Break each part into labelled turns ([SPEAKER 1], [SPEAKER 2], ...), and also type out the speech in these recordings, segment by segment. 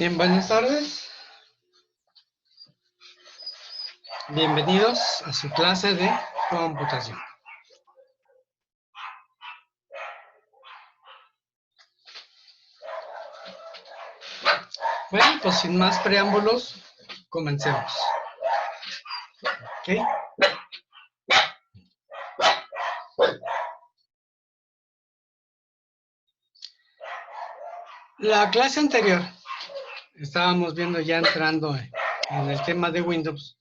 [SPEAKER 1] Bien, buenas tardes. Bienvenidos a su clase de computación. Bueno, pues sin más preámbulos, comencemos. ¿Ok? La clase anterior estábamos viendo ya entrando en el tema de Windows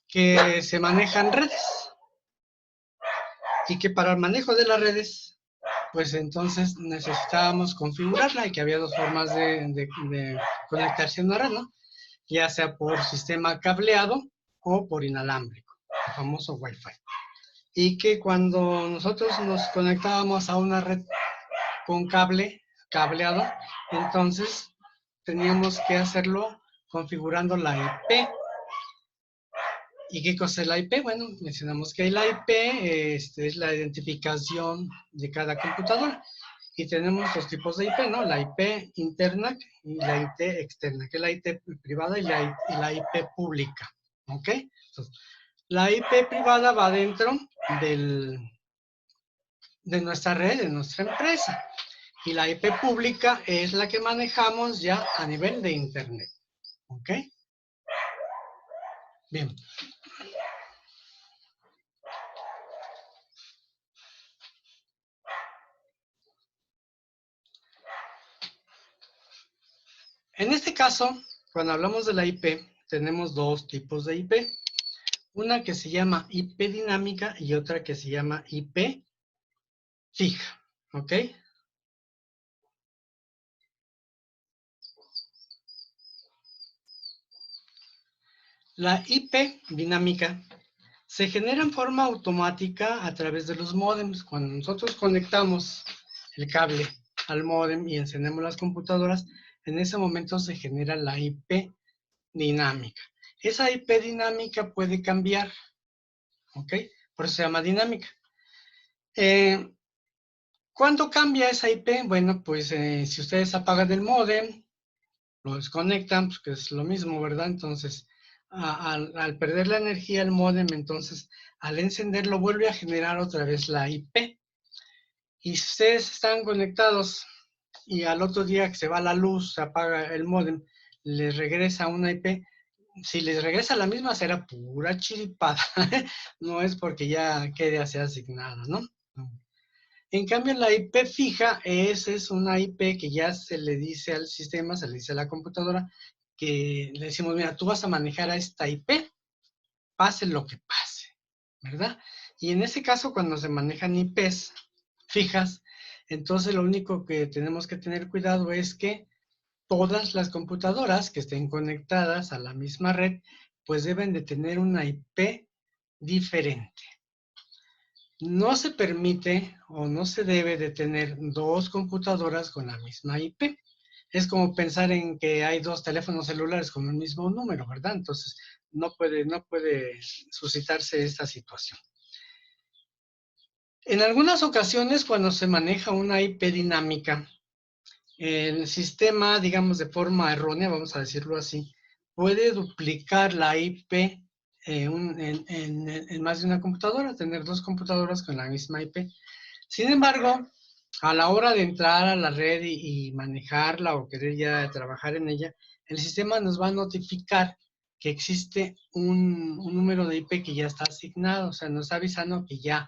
[SPEAKER 1] que se manejan redes y que para el manejo de las redes pues entonces necesitábamos configurarla y que había dos formas de conectarse a una red, ¿no? Ya sea por sistema cableado o por inalámbrico, el famoso Wi-Fi. Y que cuando nosotros nos conectábamos a una red con cableado, entonces teníamos que hacerlo configurando la IP. ¿Y qué cosa es la IP? Bueno, mencionamos que la IP es la identificación de cada computadora. Y tenemos dos tipos de IP, ¿no? La IP interna y la IP externa, que es la IP privada y la IP pública, ¿ok? Entonces, la IP privada va dentro de nuestra red, de nuestra empresa. Y la IP pública es la que manejamos ya a nivel de Internet, ¿ok? Bien. En este caso, cuando hablamos de la IP, tenemos dos tipos de IP. Una que se llama IP dinámica y otra que se llama IP fija, ¿ok? La IP dinámica se genera en forma automática a través de los módems. Cuando nosotros conectamos el cable al módem y encendemos las computadoras, en ese momento se genera la IP dinámica. Esa IP dinámica puede cambiar, ¿ok? Por eso se llama dinámica. ¿Cuándo cambia esa IP? Bueno, pues si ustedes apagan el módem, lo desconectan, pues que es lo mismo, ¿verdad? Entonces, al perder la energía el módem, entonces al encenderlo vuelve a generar otra vez la IP. Y si ustedes están conectados y al otro día que se va la luz, se apaga el módem, les regresa una IP, si les regresa la misma será pura chiripada, no es porque ya quede así asignada, ¿no? En cambio, la IP fija es una IP que ya se le dice al sistema, se le dice a la computadora, que le decimos, mira, tú vas a manejar a esta IP, pase lo que pase, ¿verdad? Y en ese caso, cuando se manejan IPs fijas, entonces lo único que tenemos que tener cuidado es que todas las computadoras que estén conectadas a la misma red, pues deben de tener una IP diferente. No se permite o no se debe de tener dos computadoras con la misma IP. Es como pensar en que hay dos teléfonos celulares con el mismo número, ¿verdad? Entonces, no puede suscitarse esta situación. En algunas ocasiones, cuando se maneja una IP dinámica, el sistema, digamos de forma errónea, vamos a decirlo así, puede duplicar la IP en más de una computadora, tener dos computadoras con la misma IP. Sin embargo, a la hora de entrar a la red y manejarla o querer ya trabajar en ella, el sistema nos va a notificar que existe un número de IP que ya está asignado, o sea, nos está avisando que ya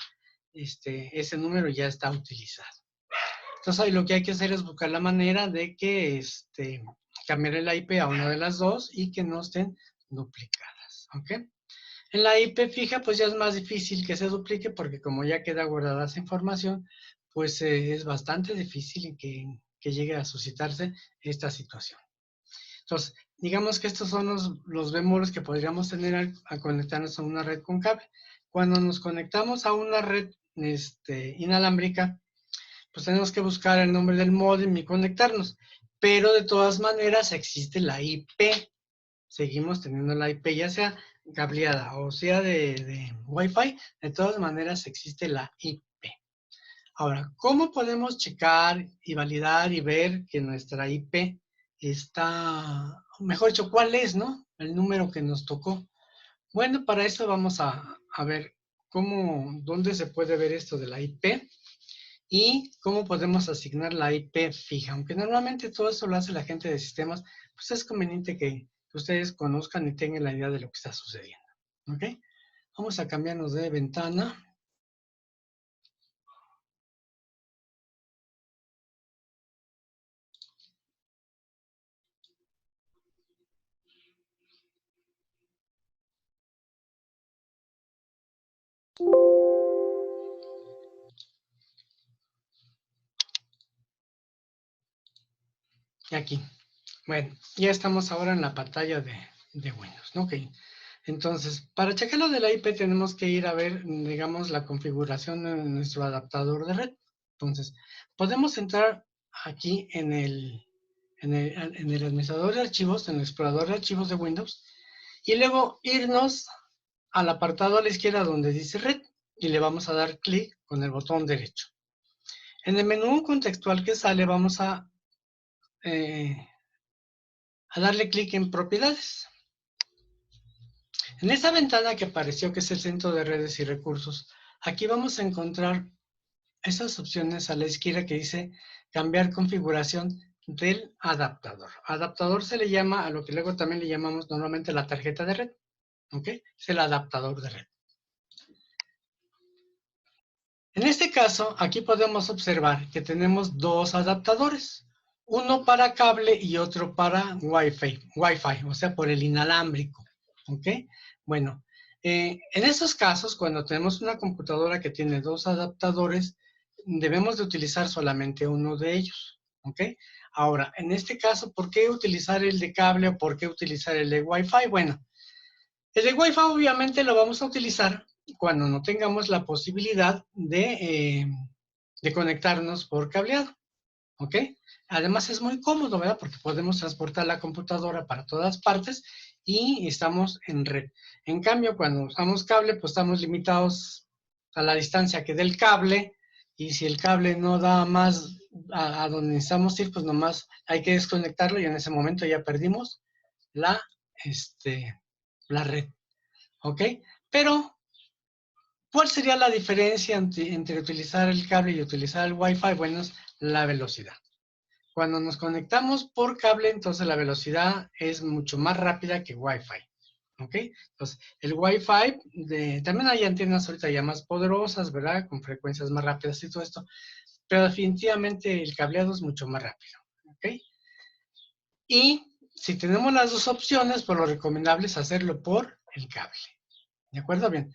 [SPEAKER 1] ese número ya está utilizado. Entonces, ahí lo que hay que hacer es buscar la manera de que cambiar el IP a una de las dos y que no estén duplicadas, ¿ok? En la IP fija, pues ya es más difícil que se duplique porque como ya queda guardada esa información, pues es bastante difícil que llegue a suscitarse esta situación. Entonces, digamos que estos son los bemoles que podríamos tener al conectarnos a una red con cable. Cuando nos conectamos a una red inalámbrica, pues tenemos que buscar el nombre del módem y conectarnos. Pero de todas maneras existe la IP. Seguimos teniendo la IP, ya sea cableada o sea de Wi-Fi, de todas maneras existe la IP. Ahora, ¿cómo podemos checar y validar y ver que nuestra IP está, mejor dicho, cuál es, ¿no? El número que nos tocó. Bueno, para eso vamos a ver dónde se puede ver esto de la IP y cómo podemos asignar la IP fija. Aunque normalmente todo eso lo hace la gente de sistemas, pues es conveniente que ustedes conozcan y tengan la idea de lo que está sucediendo. ¿Ok? Vamos a cambiarnos de ventana. Y aquí. Bueno, ya estamos ahora en la pantalla de Windows, ¿no? Ok. Entonces, para checar lo de la IP tenemos que ir a ver, digamos, la configuración de nuestro adaptador de red. Entonces, podemos entrar aquí en el administrador de archivos, en el explorador de archivos de Windows, y luego irnos al apartado a la izquierda donde dice red, y le vamos a dar clic con el botón derecho. En el menú contextual que sale vamos eh, a darle clic en propiedades. En esa ventana que apareció, que es el centro de redes y recursos, aquí vamos a encontrar esas opciones a la izquierda que dice cambiar configuración del adaptador. Adaptador se le llama a lo que luego también le llamamos normalmente la tarjeta de red. ¿Ok? Es el adaptador de red. En este caso, aquí podemos observar que tenemos dos adaptadores. Uno para cable y otro para Wi-Fi, o sea, por el inalámbrico. ¿Ok? Bueno, en esos casos, cuando tenemos una computadora que tiene dos adaptadores, debemos de utilizar solamente uno de ellos. ¿Ok? Ahora, en este caso, ¿por qué utilizar el de cable o por qué utilizar el de Wi-Fi? Bueno, el de Wi-Fi obviamente lo vamos a utilizar cuando no tengamos la posibilidad de conectarnos por cableado. ¿Ok? Además es muy cómodo, ¿verdad? Porque podemos transportar la computadora para todas partes y estamos en red. En cambio, cuando usamos cable, pues estamos limitados a la distancia que dé el cable y si el cable no da más a donde necesitamos ir, pues nomás hay que desconectarlo y en ese momento ya perdimos la, la red. ¿Ok? Pero, ¿cuál sería la diferencia entre utilizar el cable y utilizar el Wi-Fi? Bueno, es la velocidad. Cuando nos conectamos por cable, entonces la velocidad es mucho más rápida que Wi-Fi. ¿Ok? Entonces, el Wi-Fi, también hay antenas ahorita ya más poderosas, ¿verdad? Con frecuencias más rápidas y todo esto, pero definitivamente el cableado es mucho más rápido. ¿Ok? Y si tenemos las dos opciones, pues lo recomendable es hacerlo por el cable. ¿De acuerdo? Bien.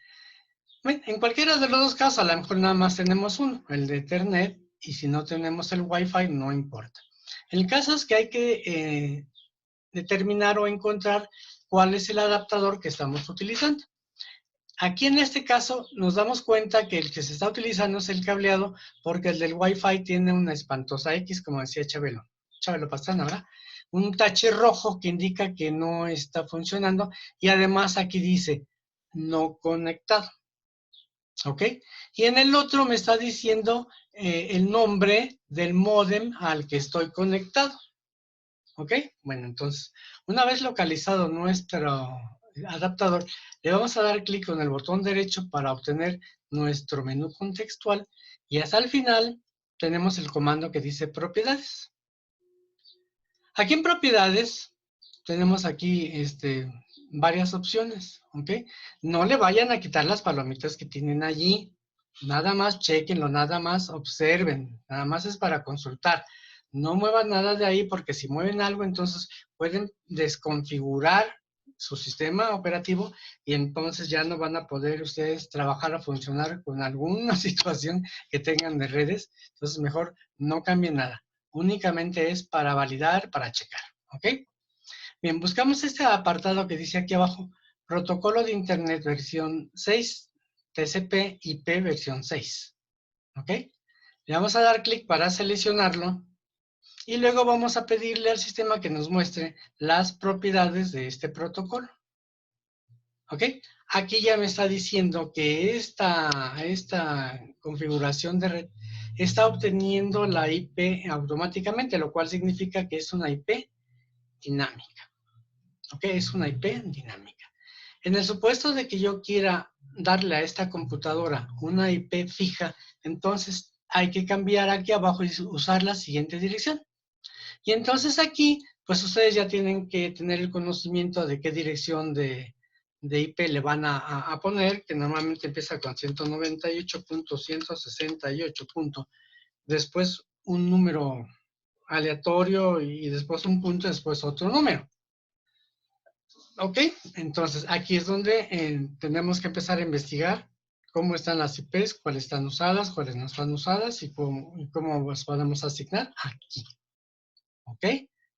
[SPEAKER 1] En cualquiera de los dos casos, a lo mejor nada más tenemos uno, el de Ethernet, y si no tenemos el Wi-Fi, no importa. El caso es que hay que determinar o encontrar cuál es el adaptador que estamos utilizando. Aquí en este caso nos damos cuenta que el que se está utilizando es el cableado porque el del Wi-Fi tiene una espantosa X, como decía Chabelo Pastrana, ¿verdad? Un tache rojo que indica que no está funcionando y además aquí dice no conectado. ¿Ok? Y en el otro me está diciendo el nombre del módem al que estoy conectado. ¿Ok? Bueno, entonces, una vez localizado nuestro adaptador, le vamos a dar clic con el botón derecho para obtener nuestro menú contextual y hasta el final tenemos el comando que dice propiedades. Aquí en propiedades tenemos aquí varias opciones, ¿ok? No le vayan a quitar las palomitas que tienen allí, nada más chequenlo, nada más observen, nada más es para consultar. No muevan nada de ahí porque si mueven algo entonces pueden desconfigurar su sistema operativo y entonces ya no van a poder ustedes trabajar o funcionar con alguna situación que tengan de redes. Entonces mejor no cambien nada. Únicamente es para validar, para checar. ¿Ok? Bien, buscamos este apartado que dice aquí abajo, protocolo de Internet versión 6, TCP/IP versión 6. ¿Ok? Le vamos a dar clic para seleccionarlo y luego vamos a pedirle al sistema que nos muestre las propiedades de este protocolo. ¿Ok? Aquí ya me está diciendo que esta configuración de red está obteniendo la IP automáticamente, lo cual significa que es una IP dinámica. ¿Ok? Es una IP dinámica. En el supuesto de que yo quiera darle a esta computadora una IP fija, entonces hay que cambiar aquí abajo y usar la siguiente dirección. Y entonces aquí, pues ustedes ya tienen que tener el conocimiento de qué dirección de IP le van a poner, que normalmente empieza con 198.168. Después un número aleatorio y después un punto, después otro número. Ok, entonces aquí es donde tenemos que empezar a investigar cómo están las IPs, cuáles están usadas, cuáles no están usadas y cómo las podemos asignar aquí. ¿Ok?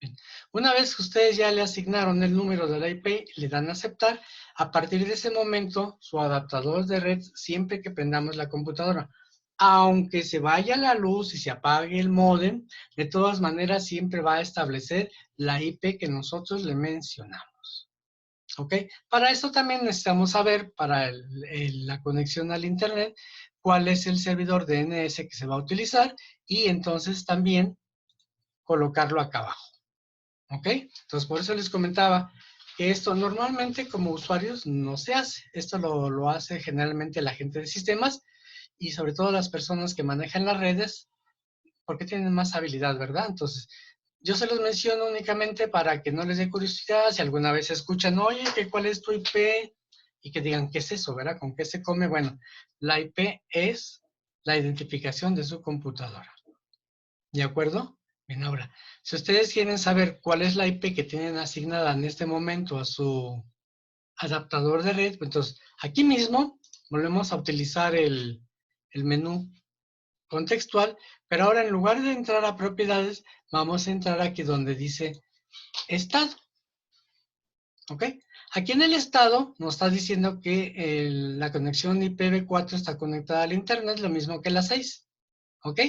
[SPEAKER 1] Bien. Una vez que ustedes ya le asignaron el número de la IP, le dan a aceptar, a partir de ese momento, su adaptador de red, siempre que prendamos la computadora, aunque se vaya la luz y se apague el módem, de todas maneras siempre va a establecer la IP que nosotros le mencionamos. ¿Ok? Para eso también necesitamos saber, para la conexión al Internet, cuál es el servidor DNS que se va a utilizar y entonces también colocarlo acá abajo. ¿Ok? Entonces, por eso les comentaba que esto normalmente como usuarios no se hace. Esto lo hace generalmente la gente de sistemas y sobre todo las personas que manejan las redes porque tienen más habilidad, ¿verdad? Entonces, yo se los menciono únicamente para que no les dé curiosidad. Si alguna vez escuchan, oye, ¿cuál es tu IP? Y que digan, ¿qué es eso, verdad? ¿Con qué se come? Bueno, la IP es la identificación de su computadora. ¿De acuerdo? Bien, ahora, si ustedes quieren saber cuál es la IP que tienen asignada en este momento a su adaptador de red, pues entonces aquí mismo volvemos a utilizar el menú contextual, pero ahora en lugar de entrar a propiedades, vamos a entrar aquí donde dice estado. ¿Ok? Aquí en el estado nos está diciendo que la conexión IPv4 está conectada al internet, lo mismo que la 6. ¿Ok?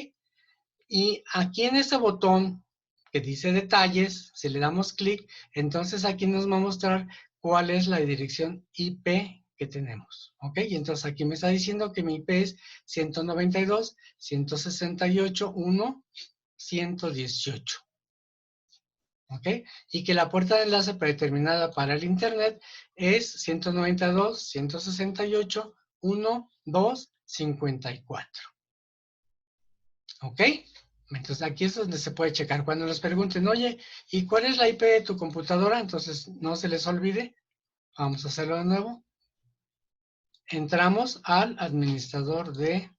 [SPEAKER 1] Y aquí en este botón que dice detalles, si le damos clic, entonces aquí nos va a mostrar cuál es la dirección IP que tenemos. ¿Ok? Y entonces aquí me está diciendo que mi IP es 192.168.1.118. ¿Ok? Y que la puerta de enlace predeterminada para el Internet es 192.168.1.254. ¿Ok? Entonces aquí es donde se puede checar. Cuando nos pregunten, oye, ¿y cuál es la IP de tu computadora? Entonces no se les olvide. Vamos a hacerlo de nuevo. Entramos al administrador de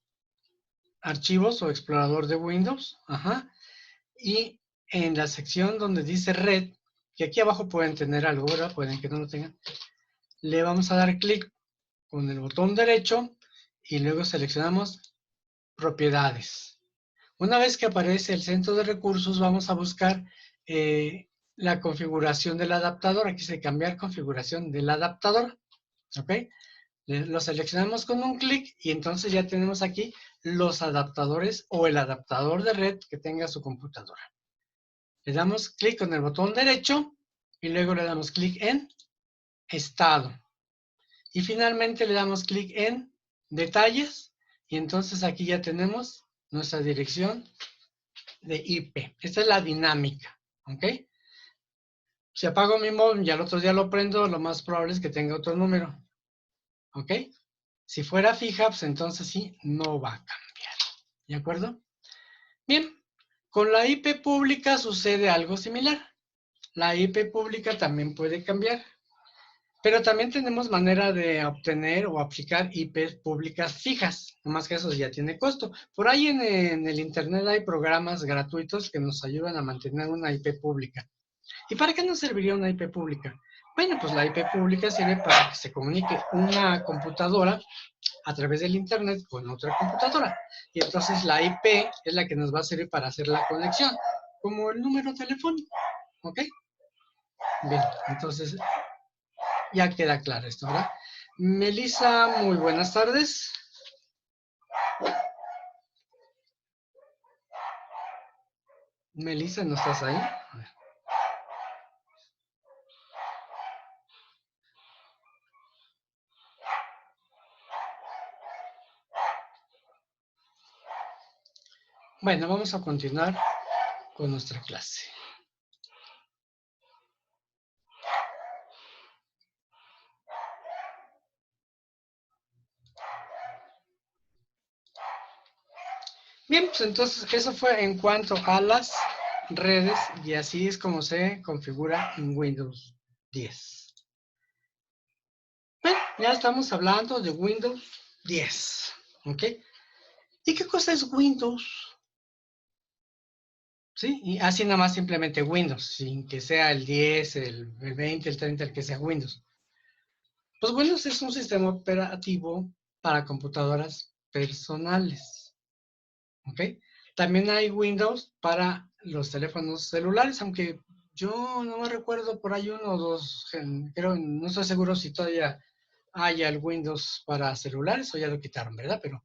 [SPEAKER 1] archivos o explorador de Windows. Ajá. Y en la sección donde dice red, que aquí abajo pueden tener algo, ¿verdad? Pueden que no lo tengan. Le vamos a dar clic con el botón derecho y luego seleccionamos propiedades. Una vez que aparece el centro de recursos, vamos a buscar la configuración del adaptador. Aquí dice cambiar configuración del adaptador. ¿Ok? Lo seleccionamos con un clic y entonces ya tenemos aquí los adaptadores o el adaptador de red que tenga su computadora. Le damos clic con el botón derecho y luego le damos clic en estado. Y finalmente le damos clic en detalles y entonces aquí ya tenemos nuestra dirección de IP. Esta es la dinámica, ¿ok? Si apago mi móvil y al otro día lo prendo, lo más probable es que tenga otro número, ¿ok? Si fuera fija, pues entonces sí, no va a cambiar, ¿de acuerdo? Bien, con la IP pública sucede algo similar. La IP pública también puede cambiar, pero también tenemos manera de obtener o aplicar IPs públicas fijas, nomás que eso ya tiene costo. Por ahí en el Internet hay programas gratuitos que nos ayudan a mantener una IP pública. ¿Y para qué nos serviría una IP pública? Bueno, pues la IP pública sirve para que se comunique una computadora a través del Internet con otra computadora. Y entonces la IP es la que nos va a servir para hacer la conexión, como el número telefónico. ¿Ok? Bien, entonces ya queda claro esto, ¿verdad? Melissa, muy buenas tardes. Melissa, ¿no estás ahí? Bueno, vamos a continuar con nuestra clase. Bien, pues entonces eso fue en cuanto a las redes y así es como se configura en Windows 10. Bueno, ya estamos hablando de Windows 10, ¿ok? ¿Y qué cosa es Windows? ¿Sí? Y así nada más simplemente Windows, sin que sea el 10, el 20, el 30, el que sea Windows. Pues Windows es un sistema operativo para computadoras personales, ¿ok? También hay Windows para los teléfonos celulares, aunque yo no me recuerdo por ahí uno o dos, creo, no estoy seguro si todavía hay el Windows para celulares o ya lo quitaron, ¿verdad? Pero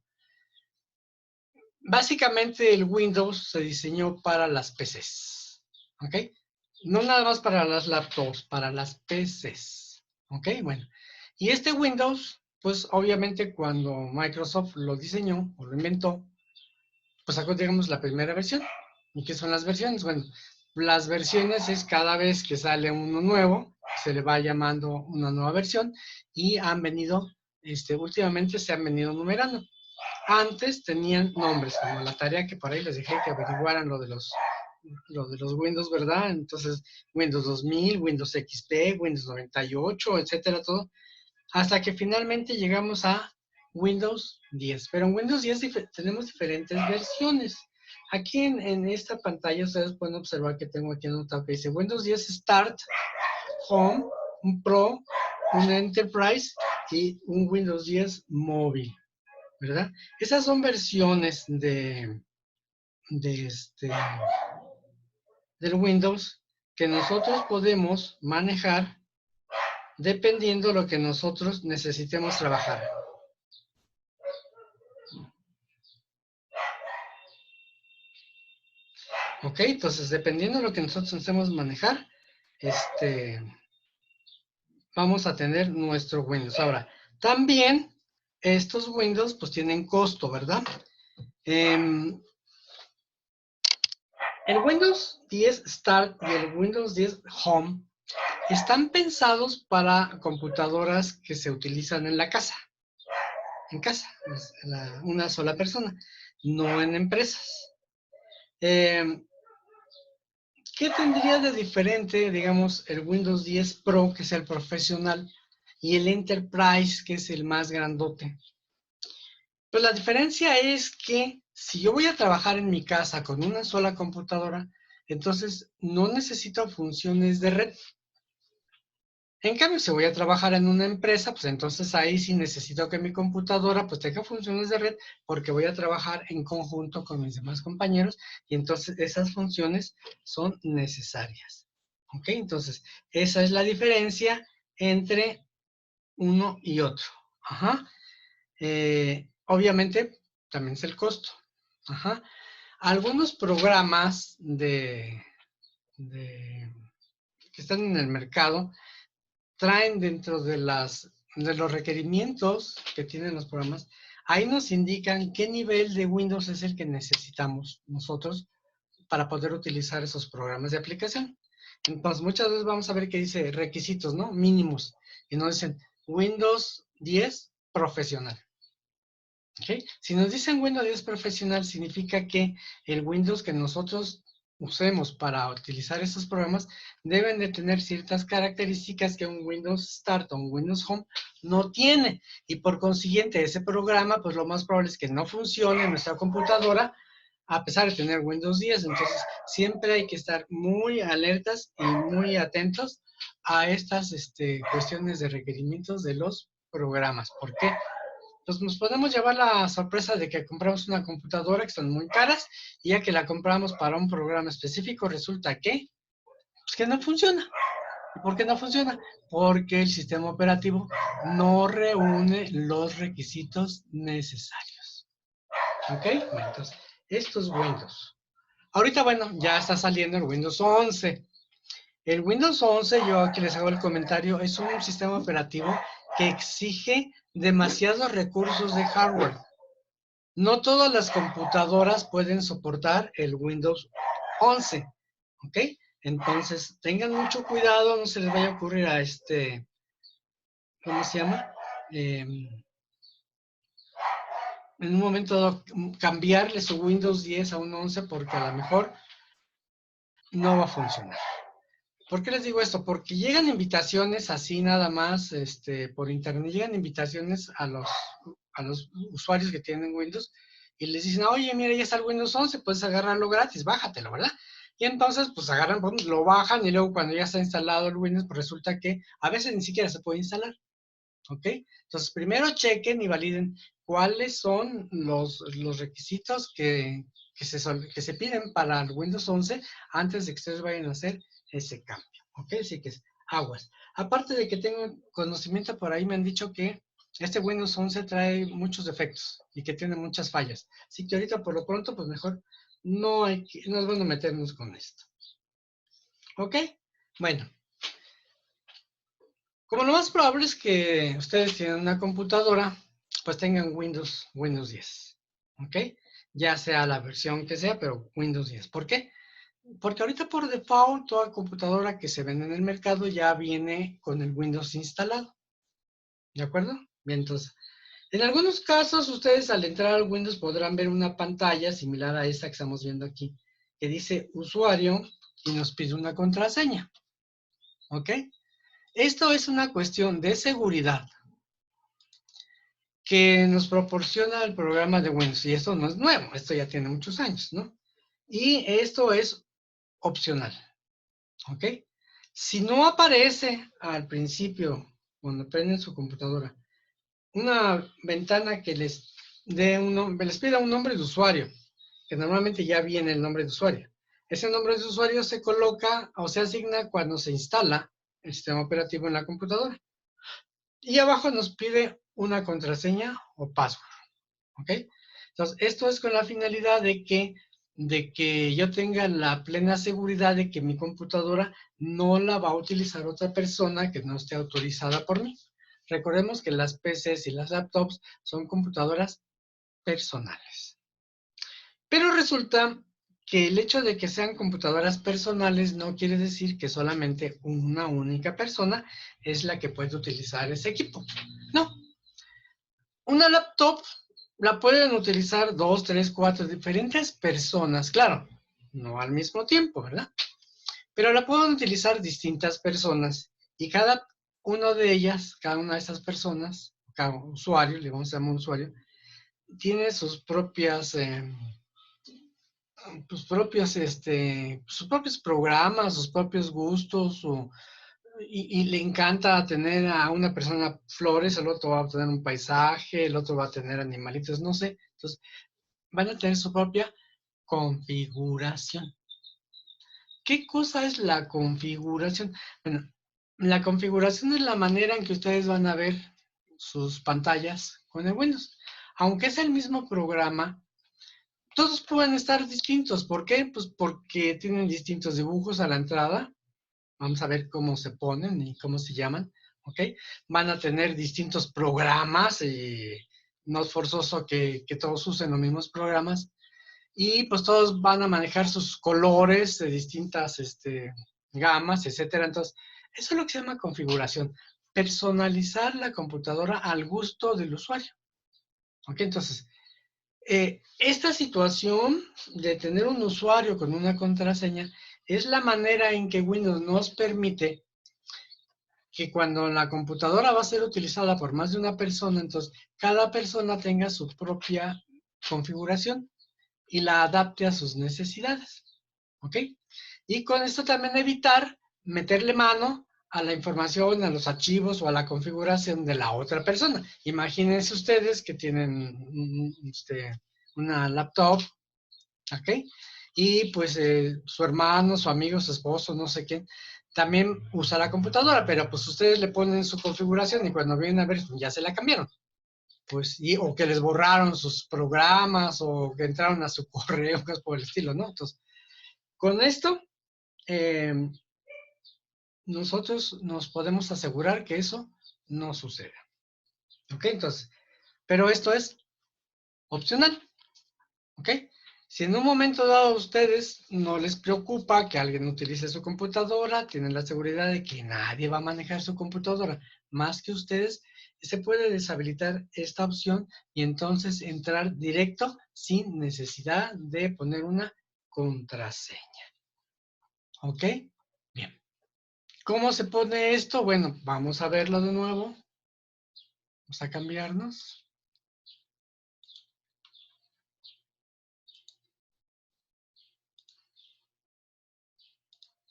[SPEAKER 1] básicamente el Windows se diseñó para las PCs, ¿ok? No nada más para las laptops, para las PCs, ¿ok? Bueno, y este Windows, pues obviamente cuando Microsoft lo diseñó o lo inventó, pues sacó, digamos, la primera versión. ¿Y qué son las versiones? Bueno, las versiones es cada vez que sale uno nuevo, se le va llamando una nueva versión y han venido, últimamente se han venido numerando. Antes tenían nombres, como la tarea que por ahí les dejé que averiguaran lo de los Windows, ¿verdad? Entonces, Windows 2000, Windows XP, Windows 98, etcétera, todo, hasta que finalmente llegamos a Windows 10. Pero en Windows 10 tenemos diferentes versiones. Aquí en esta pantalla ustedes pueden observar que tengo aquí anotado que dice Windows 10 Start, Home, un Pro, un Enterprise y un Windows 10 móvil, ¿verdad? Esas son versiones de del Windows que nosotros podemos manejar dependiendo de lo que nosotros necesitemos trabajar. ¿Ok? Entonces, dependiendo de lo que nosotros necesitemos manejar, vamos a tener nuestro Windows. Ahora, también estos Windows pues tienen costo, ¿verdad? El Windows 10 Start y el Windows 10 Home están pensados para computadoras que se utilizan en la casa, una sola persona, no en empresas. ¿Qué tendría de diferente, digamos, el Windows 10 Pro, que es el profesional, y el Enterprise, que es el más grandote? Pues la diferencia es que si yo voy a trabajar en mi casa con una sola computadora, entonces no necesito funciones de red. En cambio, si voy a trabajar en una empresa, pues entonces ahí sí necesito que mi computadora pues tenga funciones de red porque voy a trabajar en conjunto con mis demás compañeros y entonces esas funciones son necesarias. ¿Ok? Entonces, esa es la diferencia entre uno y otro. Ajá. Obviamente, también es el costo. Ajá. Algunos programas que están en el mercado traen dentro de los requerimientos que tienen los programas, ahí nos indican qué nivel de Windows es el que necesitamos nosotros para poder utilizar esos programas de aplicación. Entonces, muchas veces vamos a ver que dice requisitos, ¿no? Mínimos. Y nos dicen Windows 10 profesional. ¿Okay? Si nos dicen Windows 10 profesional, significa que el Windows que nosotros usemos para utilizar esos programas deben de tener ciertas características que un Windows Start o un Windows Home no tiene. Y por consiguiente, ese programa, pues lo más probable es que no funcione en nuestra computadora a pesar de tener Windows 10. Entonces, siempre hay que estar muy alertas y muy atentos a estas cuestiones de requerimientos de los programas. ¿Por qué? Pues nos podemos llevar la sorpresa de que compramos una computadora que son muy caras y ya que la compramos para un programa específico, resulta pues que no funciona. ¿Y por qué no funciona? Porque el sistema operativo no reúne los requisitos necesarios. ¿Ok? Bueno, entonces, esto es Windows. Ahorita, bueno, ya está saliendo el Windows 11. El Windows 11, yo aquí les hago el comentario, es un sistema operativo que exige demasiados recursos de hardware. No todas las computadoras pueden soportar el Windows 11, ¿ok? Entonces, tengan mucho cuidado, no se les vaya a ocurrir a ¿cómo se llama? en un momento dado cambiarle su Windows 10 a un 11 porque a lo mejor no va a funcionar. ¿Por qué les digo esto? Porque llegan invitaciones así nada más por internet, llegan invitaciones a los usuarios que tienen Windows y les dicen, oye, mira, ya está el Windows 11, puedes agarrarlo gratis, bájatelo, ¿verdad? Y entonces, pues agarran, lo bajan y luego cuando ya está instalado el Windows, pues resulta que a veces ni siquiera se puede instalar, ¿ok? Entonces, primero chequen y validen cuáles son los requisitos que se piden para el Windows 11 antes de que ustedes vayan a hacer ese cambio, ¿ok? Así que es aguas. Aparte de que tengo conocimiento por ahí, me han dicho que este Windows 11 trae muchos defectos y que tiene muchas fallas. Así que ahorita por lo pronto, pues mejor no es bueno meternos con esto. ¿Ok? Bueno, como lo más probable es que ustedes tienen una computadora, pues tengan Windows 10. ¿Ok? Ya sea la versión que sea, pero Windows 10. ¿Por qué? Porque ahorita por default toda computadora que se vende en el mercado ya viene con el Windows instalado. ¿De acuerdo? Bien, entonces, en algunos casos ustedes al entrar al Windows podrán ver una pantalla similar a esta que estamos viendo aquí, que dice usuario y nos pide una contraseña. ¿Ok? Esto es una cuestión de seguridad que nos proporciona el programa de Windows. Y esto no es nuevo, esto ya tiene muchos años, ¿no? Y esto es opcional. ¿Ok? Si no aparece al principio, cuando prenden su computadora, una ventana que les pida un nombre de usuario, que normalmente ya viene el nombre de usuario. Ese nombre de usuario se coloca o se asigna cuando se instala el sistema operativo en la computadora. Y abajo nos pide una contraseña o password. ¿Ok? Entonces, esto es con la finalidad de que yo tenga la plena seguridad de que mi computadora no la va a utilizar otra persona que no esté autorizada por mí. Recordemos que las PCs y las laptops son computadoras personales. Pero resulta que el hecho de que sean computadoras personales no quiere decir que solamente una única persona es la que puede utilizar ese equipo. No, una laptop la pueden utilizar dos, tres, cuatro diferentes personas, claro, no al mismo tiempo, ¿verdad? Pero la pueden utilizar distintas personas y cada una de ellas, cada una de esas personas, cada usuario, le vamos a llamar usuario, tiene sus propios programas, sus propios gustos, y le encanta tener a una persona flores, el otro va a tener un paisaje, el otro va a tener animalitos, no sé. Entonces, van a tener su propia configuración. ¿Qué cosa es la configuración? Bueno, la configuración es la manera en que ustedes van a ver sus pantallas con el Windows. Aunque es el mismo programa, todos pueden estar distintos. ¿Por qué? Pues porque tienen distintos dibujos a la entrada. Vamos a ver cómo se ponen y cómo se llaman. ¿Ok? Van a tener distintos programas y no es forzoso que todos usen los mismos programas. Y pues todos van a manejar sus colores de distintas gamas, etcétera. Entonces, eso es lo que se llama configuración. Personalizar la computadora al gusto del usuario. ¿Ok? Entonces, esta situación de tener un usuario con una contraseña es la manera en que Windows nos permite que cuando la computadora va a ser utilizada por más de una persona, entonces cada persona tenga su propia configuración y la adapte a sus necesidades. ¿Ok? Y con esto también evitar meterle mano a la información, a los archivos o a la configuración de la otra persona. Imagínense ustedes que tienen una laptop, ¿ok? Y pues su hermano, su amigo, su esposo, no sé quién, también usa la computadora, pero pues ustedes le ponen su configuración y cuando vienen a ver, ya se la cambiaron. Pues, o que les borraron sus programas o que entraron a su correo, cosas por el estilo, ¿no? Entonces, con esto, eh, nosotros nos podemos asegurar que eso no suceda. ¿Ok? Entonces, pero esto es opcional. ¿Ok? Si en un momento dado a ustedes no les preocupa que alguien utilice su computadora, tienen la seguridad de que nadie va a manejar su computadora más que ustedes, se puede deshabilitar esta opción y entonces entrar directo sin necesidad de poner una contraseña. ¿Ok? Bien. ¿Cómo se pone esto? Bueno, vamos a verlo de nuevo. Vamos a cambiarnos.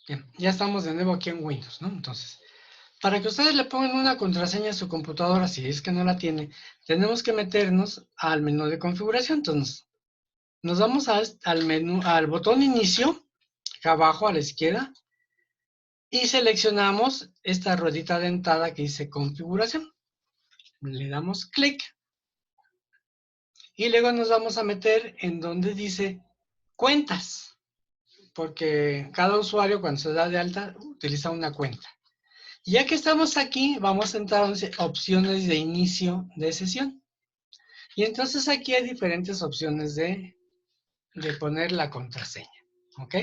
[SPEAKER 1] Bien, ya estamos de nuevo aquí en Windows, ¿no? Entonces, para que ustedes le pongan una contraseña a su computadora, si es que no la tiene, tenemos que meternos al menú de configuración. Entonces, nos vamos al menú, al botón inicio, acá abajo a la izquierda, y seleccionamos esta ruedita dentada que dice configuración. Le damos clic y luego nos vamos a meter en donde dice cuentas, porque cada usuario cuando se da de alta utiliza una cuenta. Ya que estamos aquí, vamos a entrar a opciones de inicio de sesión. Y entonces aquí hay diferentes opciones de poner la contraseña. ¿Ok?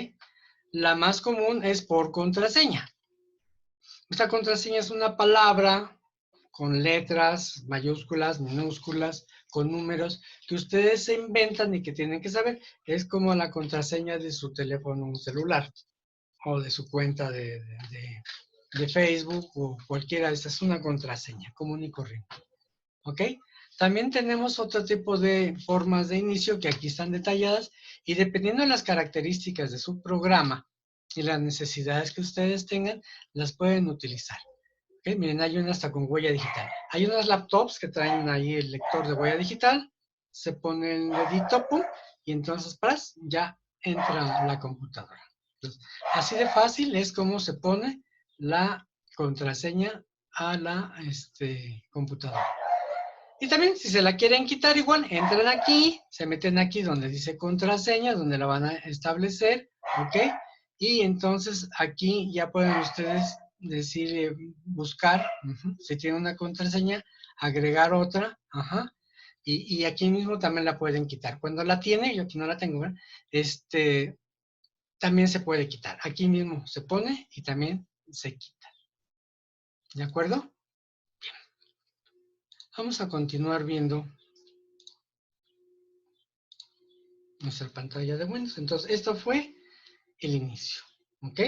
[SPEAKER 1] La más común es por contraseña. Esta contraseña es una palabra con letras, mayúsculas, minúsculas, con números que ustedes se inventan y que tienen que saber. Es como la contraseña de su teléfono celular o de su cuenta de Facebook o cualquiera de estas. Es una contraseña común y corriente. ¿Ok? También tenemos otro tipo de formas de inicio que aquí están detalladas y dependiendo de las características de su programa y las necesidades que ustedes tengan, las pueden utilizar. ¿Ok? Miren, hay una hasta con huella digital. Hay unas laptops que traen ahí el lector de huella digital, se pone el dedito, pum, y entonces, ¡pras!, ya entra la computadora. Entonces, así de fácil es como se pone la contraseña a la computadora. Y también, si se la quieren quitar, igual, entran aquí, se meten aquí donde dice contraseña, donde la van a establecer, ¿ok? Y entonces aquí ya pueden ustedes decir, buscar, si tienen una contraseña, agregar otra, ajá, y aquí mismo también la pueden quitar. Cuando la tiene, yo aquí no la tengo, ¿verdad? También se puede quitar. Aquí mismo se pone y también se quita. ¿De acuerdo? Vamos a continuar viendo nuestra pantalla de Windows. Entonces, esto fue el inicio. ¿Ok?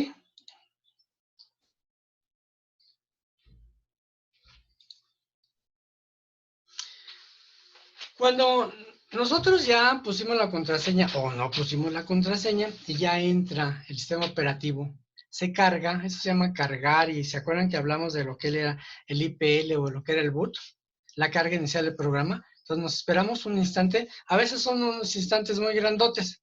[SPEAKER 1] Cuando nosotros ya pusimos la contraseña o no pusimos la contraseña y ya entra el sistema operativo, se carga, eso se llama cargar, y se acuerdan que hablamos de lo que era el IPL o lo que era el boot, la carga inicial del programa. Entonces nos esperamos un instante, a veces son unos instantes muy grandotes.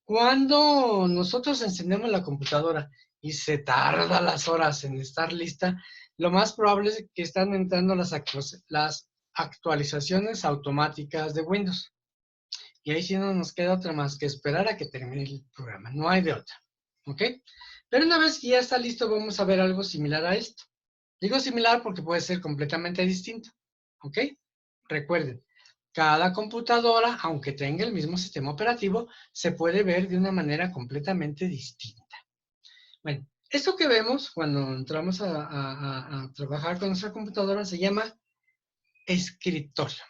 [SPEAKER 1] Cuando nosotros encendemos la computadora y se tarda las horas en estar lista, lo más probable es que están entrando las actualizaciones automáticas de Windows. Y ahí sí no nos queda otra más que esperar a que termine el programa. No hay de otra. ¿Ok? Pero una vez que ya está listo, vamos a ver algo similar a esto. Digo similar porque puede ser completamente distinto. ¿Ok? Recuerden, cada computadora, aunque tenga el mismo sistema operativo, se puede ver de una manera completamente distinta. Bueno, esto que vemos cuando entramos a trabajar con nuestra computadora se llama escritorio.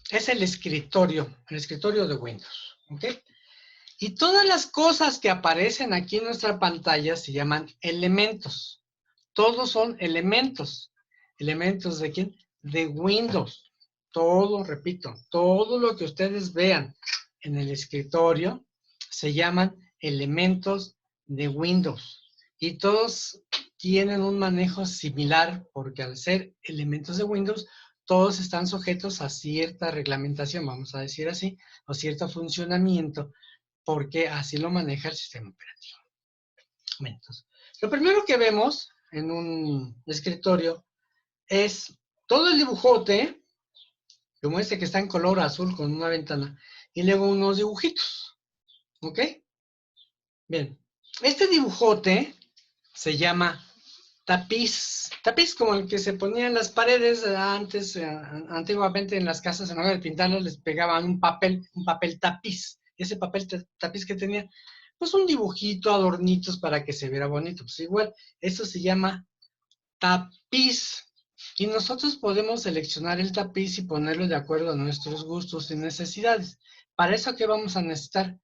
[SPEAKER 1] Es el escritorio de Windows. ¿Ok? Y todas las cosas que aparecen aquí en nuestra pantalla se llaman elementos. Todos son elementos. ¿Elementos de quién? De Windows. Todo, repito, todo lo que ustedes vean en el escritorio se llaman elementos de Windows. Y todos tienen un manejo similar porque al ser elementos de Windows, todos están sujetos a cierta reglamentación, vamos a decir así, o cierto funcionamiento, porque así lo maneja el sistema operativo. Entonces, lo primero que vemos en un escritorio es todo el dibujote, como este que está en color azul con una ventana, y luego unos dibujitos. ¿Ok? Bien. Este dibujote se llama tapiz. Tapiz como el que se ponía en las paredes antes, antiguamente en las casas, en lugar de pintarlos, les pegaban un papel tapiz. ese papel tapiz que tenía, pues un dibujito, adornitos para que se viera bonito. Pues igual, eso se llama tapiz. Y nosotros podemos seleccionar el tapiz y ponerlo de acuerdo a nuestros gustos y necesidades. Para eso, ¿qué vamos a necesitar?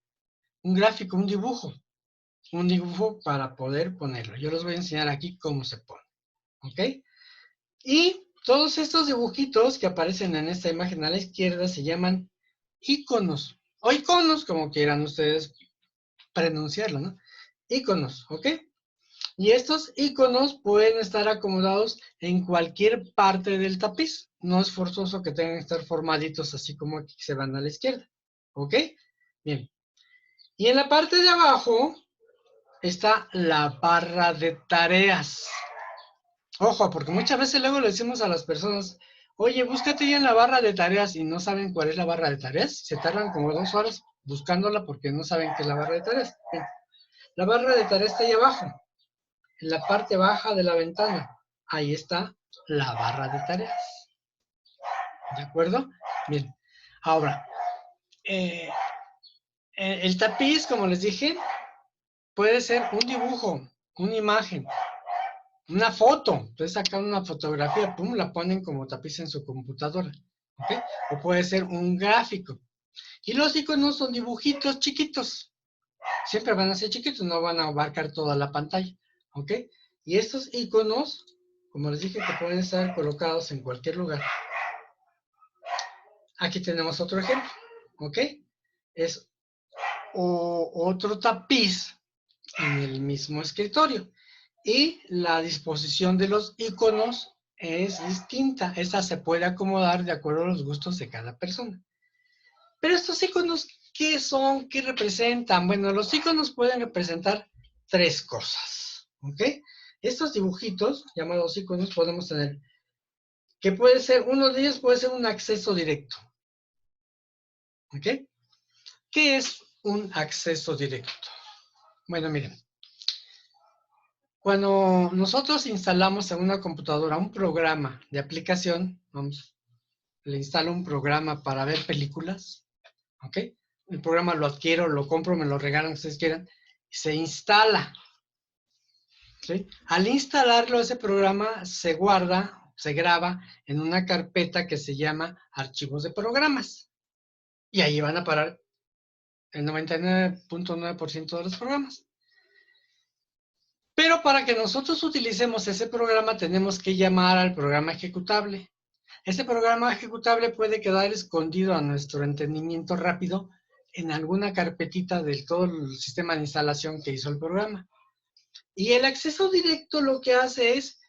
[SPEAKER 1] Un gráfico, un dibujo para poder ponerlo. Yo les voy a enseñar aquí cómo se pone, ¿ok? Y todos estos dibujitos que aparecen en esta imagen a la izquierda se llaman iconos, o iconos, como quieran ustedes pronunciarlo, ¿no? Iconos, ¿ok? Y estos iconos pueden estar acomodados en cualquier parte del tapiz. No es forzoso que tengan que estar formaditos así como aquí se van a la izquierda, ¿ok? Bien. Y en la parte de abajo está la barra de tareas. Ojo, porque muchas veces luego le decimos a las personas, oye, búscate ya en la barra de tareas y no saben cuál es la barra de tareas. Se tardan como 2 horas buscándola porque no saben qué es la barra de tareas. Bien. La barra de tareas está ahí abajo, en la parte baja de la ventana. Ahí está la barra de tareas. ¿De acuerdo? Bien. Ahora, eh, el tapiz, como les dije, puede ser un dibujo, una imagen, una foto. Entonces sacan una fotografía, pum, la ponen como tapiz en su computadora. ¿Ok? O puede ser un gráfico. Y los iconos son dibujitos chiquitos. Siempre van a ser chiquitos, no van a abarcar toda la pantalla. ¿Ok? Y estos iconos, como les dije, que pueden estar colocados en cualquier lugar. Aquí tenemos otro ejemplo. ¿Ok? Es otro tapiz en el mismo escritorio. Y la disposición de los iconos es distinta. Esa se puede acomodar de acuerdo a los gustos de cada persona. Pero estos iconos, ¿qué son? ¿Qué representan? Bueno, los iconos pueden representar 3 cosas. ¿Ok? Estos dibujitos, llamados iconos, podemos tener, que puede ser, uno de ellos puede ser un acceso directo. ¿Ok? ¿Qué es un acceso directo? Bueno, miren. Cuando nosotros instalamos en una computadora un programa de aplicación, vamos, le instalo un programa para ver películas, ¿ok? El programa lo adquiero, lo compro, me lo regalan, ustedes quieran, se instala, ¿sí? Al instalarlo, ese programa se guarda, se graba en una carpeta que se llama archivos de programas. Y ahí van a parar el 99.9% de los programas. Pero para que nosotros utilicemos ese programa, tenemos que llamar al programa ejecutable. Este programa ejecutable puede quedar escondido a nuestro entendimiento rápido en alguna carpetita del todo el sistema de instalación que hizo el programa. Y el acceso directo lo que hace es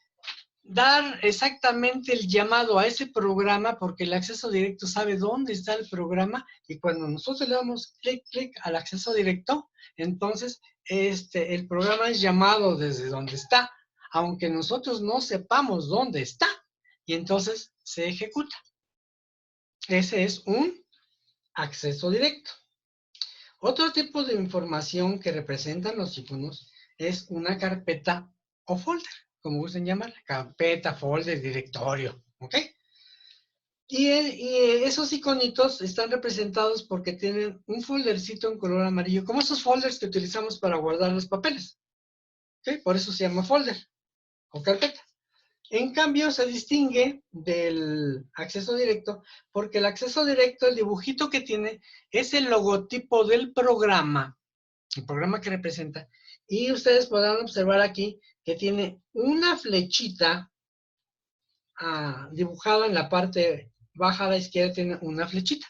[SPEAKER 1] dar exactamente el llamado a ese programa, porque el acceso directo sabe dónde está el programa, y cuando nosotros le damos clic al acceso directo, entonces el programa es llamado desde donde está, aunque nosotros no sepamos dónde está, y entonces se ejecuta. Ese es un acceso directo. Otro tipo de información que representan los iconos es una carpeta o folder, como gusten llamarla, carpeta, folder, directorio, ¿ok? Y esos iconitos están representados porque tienen un foldercito en color amarillo, como esos folders que utilizamos para guardar los papeles, ¿ok? Por eso se llama folder o carpeta. En cambio, se distingue del acceso directo porque el acceso directo, el dibujito que tiene, es el logotipo del programa, el programa que representa, y ustedes podrán observar aquí que tiene una flechita dibujada en la parte baja a la izquierda, tiene una flechita.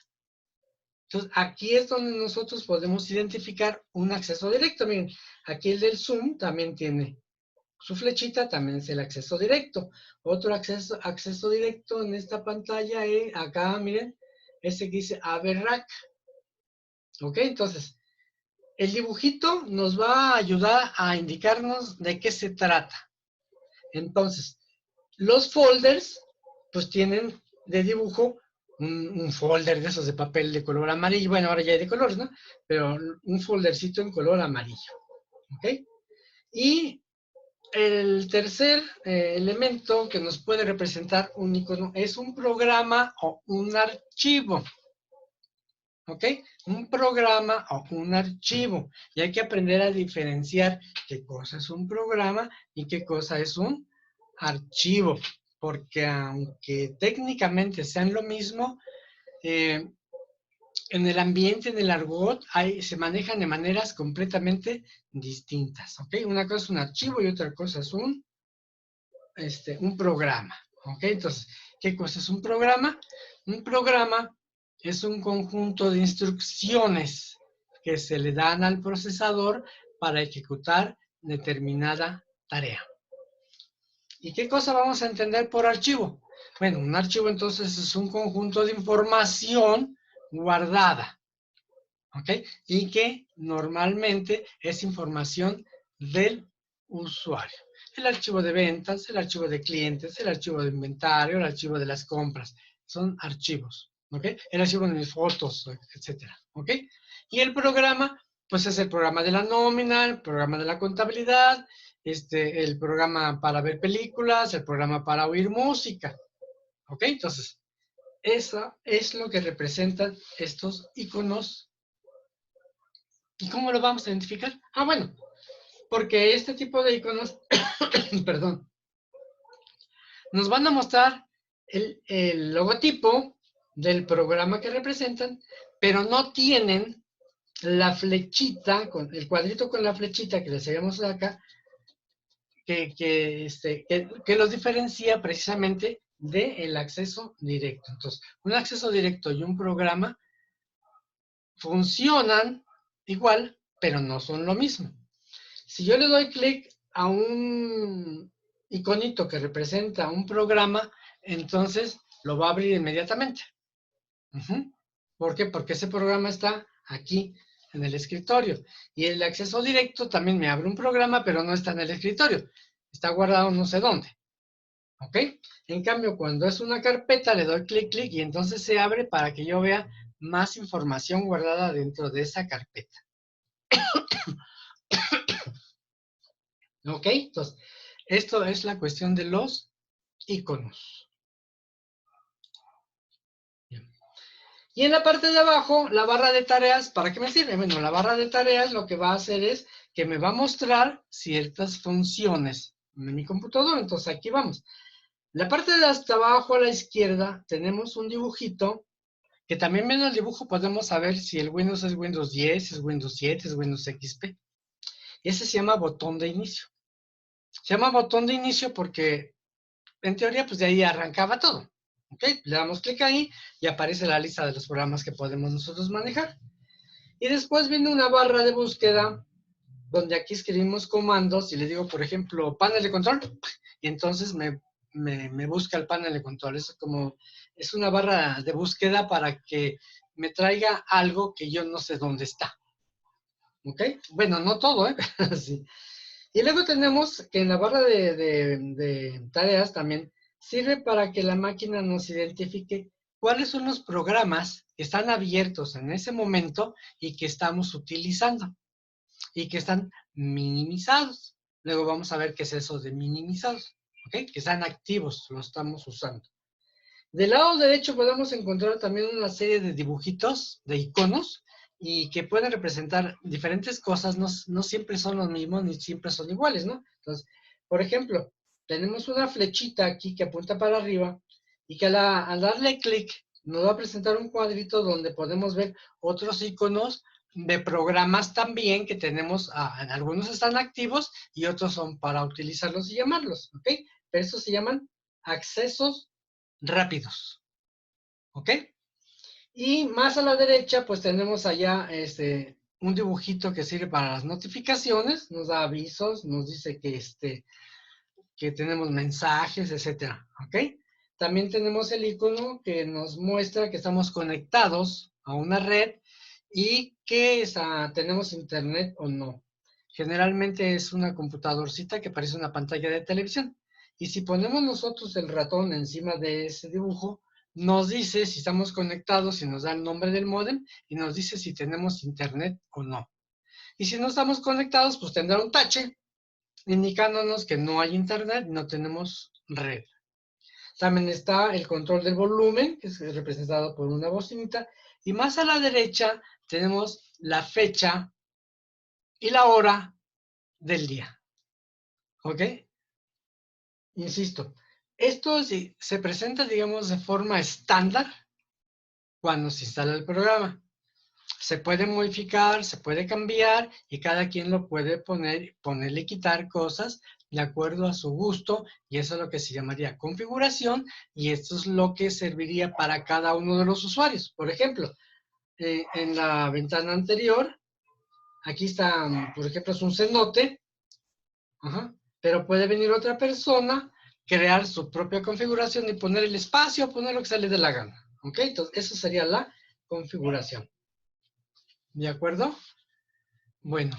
[SPEAKER 1] Entonces, aquí es donde nosotros podemos identificar un acceso directo. Miren, aquí el del Zoom también tiene su flechita, también es el acceso directo. Otro acceso directo en esta pantalla es acá, miren, este que dice Aberrac. ¿Ok? Entonces, el dibujito nos va a ayudar a indicarnos de qué se trata. Entonces, los folders, pues tienen de dibujo un folder de esos de papel de color amarillo. Bueno, ahora ya hay de colores, ¿no? Pero un foldercito en color amarillo. ¿Ok? Y el tercer elemento que nos puede representar un icono es un programa o un archivo. ¿ok? Un programa o un archivo. Y hay que aprender a diferenciar qué cosa es un programa y qué cosa es un archivo. Porque aunque técnicamente sean lo mismo, en el ambiente, en el argot, se manejan de maneras completamente distintas, ¿ok? Una cosa es un archivo y otra cosa es un programa, ¿ok? Entonces, ¿qué cosa es un programa? Un programa es un conjunto de instrucciones que se le dan al procesador para ejecutar determinada tarea. ¿Y qué cosa vamos a entender por archivo? Bueno, un archivo entonces es un conjunto de información guardada, ¿ok? Y que normalmente es información del usuario. El archivo de ventas, el archivo de clientes, el archivo de inventario, el archivo de las compras. Son archivos, ¿ok? El archivo de mis fotos, etcétera, ¿ok? Y el programa, pues es el programa de la nómina, el programa de la contabilidad, el programa para ver películas, el programa para oír música, ¿ok? Entonces, eso es lo que representan estos iconos. ¿Y cómo lo vamos a identificar? Ah, bueno, porque este tipo de iconos, perdón, nos van a mostrar el logotipo del programa que representan, pero no tienen la flechita, el cuadrito con la flechita que les habíamos dado acá, que los diferencia precisamente del acceso directo. Entonces, un acceso directo y un programa funcionan igual, pero no son lo mismo. Si yo le doy clic a un iconito que representa un programa, entonces lo va a abrir inmediatamente. ¿Por qué? Porque ese programa está aquí en el escritorio. Y el acceso directo también me abre un programa, pero no está en el escritorio. Está guardado no sé dónde. ¿Ok? En cambio, cuando es una carpeta, le doy clic, clic, y entonces se abre para que yo vea más información guardada dentro de esa carpeta. ¿Ok? Entonces, esto es la cuestión de los iconos. Bien. Y en la parte de abajo, la barra de tareas, ¿para qué me sirve? Bueno, la barra de tareas lo que va a hacer es que me va a mostrar ciertas funciones en mi computadora. Entonces, aquí vamos. La parte de hasta abajo a la izquierda tenemos un dibujito que también viendo el dibujo podemos saber si el Windows es Windows 10, es Windows 7, es Windows XP. Ese se llama botón de inicio. Se llama botón de inicio porque en teoría pues de ahí arrancaba todo. ¿Ok? Le damos clic ahí y aparece la lista de los programas que podemos nosotros manejar. Y después viene una barra de búsqueda donde aquí escribimos comandos y le digo, por ejemplo, panel de control, y entonces me busca el panel de control. Es una barra de búsqueda para que me traiga algo que yo no sé dónde está. ¿Ok? Bueno, no todo, ¿eh? Sí. Y luego tenemos que en la barra de tareas también sirve para que la máquina nos identifique cuáles son los programas que están abiertos en ese momento y que estamos utilizando y que están minimizados. Luego vamos a ver qué es eso de minimizados, ¿ok? Que están activos, lo estamos usando. Del lado derecho podemos encontrar también una serie de dibujitos, de iconos, y que pueden representar diferentes cosas, no siempre son los mismos ni siempre son iguales, ¿no? Entonces, por ejemplo, tenemos una flechita aquí que apunta para arriba y que al darle clic nos va a presentar un cuadrito donde podemos ver otros iconos de programas también que tenemos, algunos están activos y otros son para utilizarlos y llamarlos, ¿ok? Pero estos se llaman accesos rápidos, ¿ok? Y más a la derecha, pues tenemos allá un dibujito que sirve para las notificaciones, nos da avisos, nos dice que tenemos mensajes, etcétera, ¿ok? También tenemos el icono que nos muestra que estamos conectados a una red y que tenemos internet o no. Generalmente es una computadorcita que parece una pantalla de televisión. Y si ponemos nosotros el ratón encima de ese dibujo, nos dice si estamos conectados y nos da el nombre del módem y nos dice si tenemos internet o no. Y si no estamos conectados, pues tendrá un tache indicándonos que no hay internet, no tenemos red. También está el control del volumen, que es representado por una bocinita. Y más a la derecha tenemos la fecha y la hora del día. ¿Ok? Insisto, esto se presenta, digamos, de forma estándar cuando se instala el programa. Se puede modificar, se puede cambiar y cada quien lo puede ponerle y quitar cosas de acuerdo a su gusto, y eso es lo que se llamaría configuración, y esto es lo que serviría para cada uno de los usuarios. Por ejemplo, en la ventana anterior, aquí está, por ejemplo, es un cenote, pero puede venir otra persona, crear su propia configuración y poner el espacio, poner lo que se le dé la gana. ¿Ok? Entonces, eso sería la configuración. ¿De acuerdo? Bueno,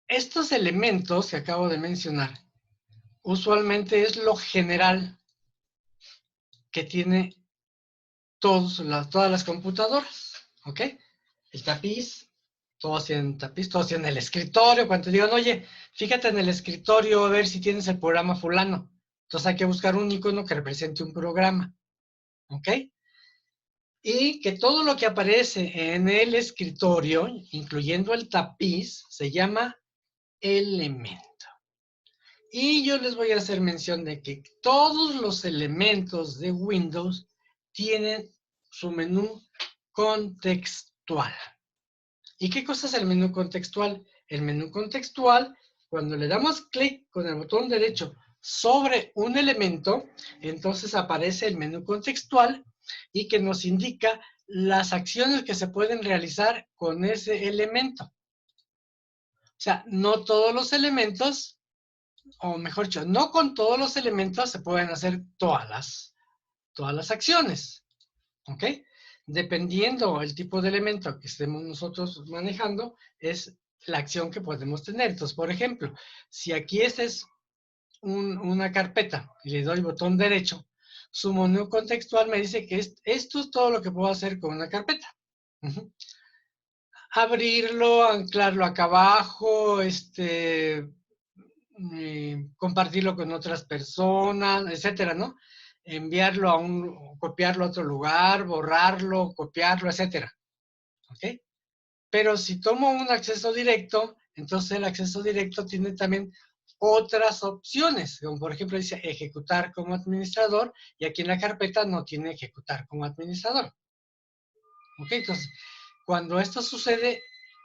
[SPEAKER 1] estos elementos que acabo de mencionar, usualmente es lo general que tiene todas las computadoras, ¿ok? El tapiz, todos tienen tapiz, todos tienen el escritorio. Cuando te digan, oye, fíjate en el escritorio a ver si tienes el programa fulano. Entonces hay que buscar un icono que represente un programa, ¿ok? Y que todo lo que aparece en el escritorio, incluyendo el tapiz, se llama elemento. Y yo les voy a hacer mención de que todos los elementos de Windows tienen su menú contextual. ¿Y qué cosa es el menú contextual? El menú contextual, cuando le damos clic con el botón derecho sobre un elemento, entonces aparece el menú contextual y que nos indica las acciones que se pueden realizar con ese elemento. O sea, no todos los elementos, o mejor dicho, no con todos los elementos se pueden hacer todas las acciones. ¿Ok? Dependiendo el tipo de elemento que estemos nosotros manejando, es la acción que podemos tener. Entonces, por ejemplo, si aquí esta es una carpeta y le doy botón derecho, su menú contextual me dice que esto es todo lo que puedo hacer con una carpeta. Abrirlo, anclarlo acá abajo, compartirlo con otras personas, etcétera, ¿no? Enviarlo copiarlo a otro lugar, borrarlo, copiarlo, etcétera. ¿Ok? Pero si tomo un acceso directo, entonces el acceso directo tiene también otras opciones, como por ejemplo dice ejecutar como administrador, y aquí en la carpeta no tiene ejecutar como administrador. ¿Ok? Entonces, cuando esto sucede,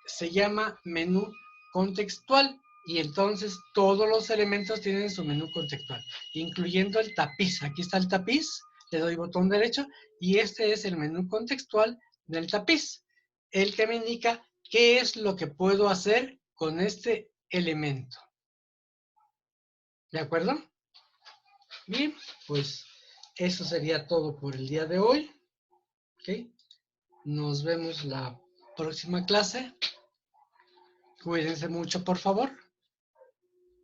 [SPEAKER 1] se llama menú contextual, y entonces todos los elementos tienen su menú contextual, incluyendo el tapiz. Aquí está el tapiz, le doy botón derecho, y este es el menú contextual del tapiz, el que me indica qué es lo que puedo hacer con este elemento. ¿De acuerdo? Bien, pues eso sería todo por el día de hoy. ¿Ok? Nos vemos la próxima clase. Cuídense mucho, por favor,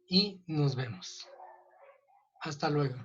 [SPEAKER 1] y nos vemos. Hasta luego.